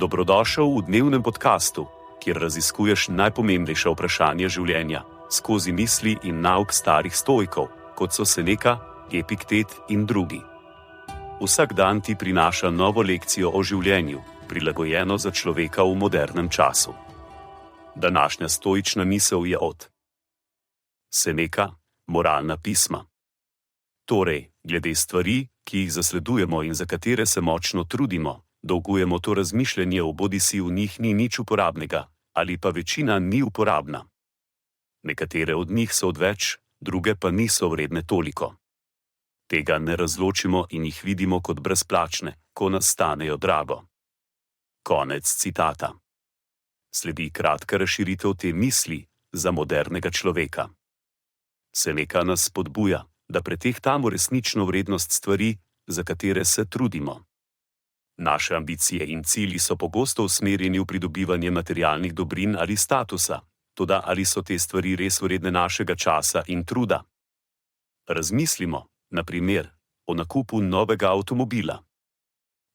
Dobrodošel v dnevnem podkastu, kjer raziskuješ najpomembnejša vprašanja življenja skozi misli in nauk starih stoikov, kot so Seneca, Epiktet in drugi. Vsak dan ti prinaša novo lekcijo o življenju, prilagojeno za človeka v modernem času. Današnja stoična misel je od Seneca, moralna pisma. Torej, glede stvari, ki jih zasledujemo in za katere se močno trudimo, dolgujemo to razmišljanje o bodisi v njih ni nič uporabnega, ali pa večina ni uporabna. Nekatere od njih so odveč, druge pa niso vredne toliko. Tega ne razločimo in jih vidimo kot brezplačne, ko nas stanejo drago. Konec citata. Sledi kratka razširitev te misli za modernega človeka. Seneca nas spodbuja, da pretehtamo resnično vrednost stvari, za katere se trudimo. Naše ambicije in cilji so pogosto usmerjeni v pridobivanje materialnih dobrin ali statusa, toda ali so te stvari res vredne našega časa in truda? Razmislimo, na primer, o nakupu novega avtomobila.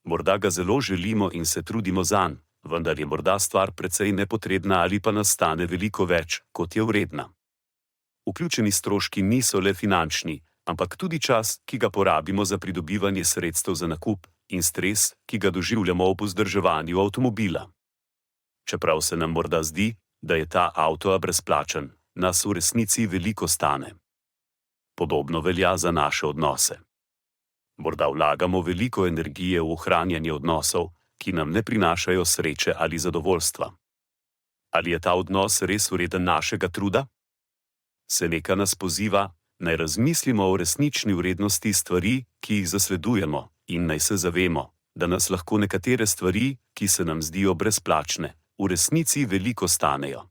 Morda ga zelo želimo in se trudimo zanj, vendar je morda stvar precej nepotrebna ali pa nas stane veliko več, kot je vredna. Vključeni stroški niso le finančni, ampak tudi čas, ki ga porabimo za pridobivanje sredstev za nakup, in stres, ki ga doživljamo ob vzdrževanju avtomobila. Čeprav se nam morda zdi, da je ta avto brezplačen, nas v resnici veliko stane. Podobno velja za naše odnose. Morda vlagamo veliko energije v ohranjanje odnosov, ki nam ne prinašajo sreče ali zadovoljstva. Ali je ta odnos res vreden našega truda? Seneca nas poziva, naj razmislimo o resnični vrednosti stvari, ki jih zasledujemo, in naj se zavemo, da nas lahko nekatere stvari, ki se nam zdijo brezplačne, v resnici veliko stanejo.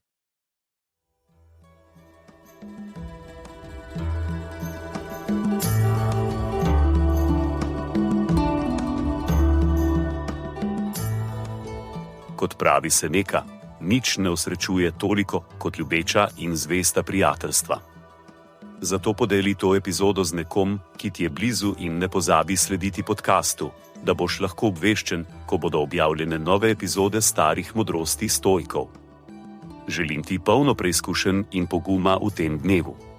Kot pravi Seneca, nič ne osrečuje toliko kot ljubeča in zvesta prijateljstva. Zato podeli to epizodo z nekom, ki ti je blizu, in ne pozabi slediti podkastu, da boš lahko obveščen, ko bodo objavljene nove epizode starih modrosti stoikov. Želim ti polno preizkušenj in poguma v tem dnevu.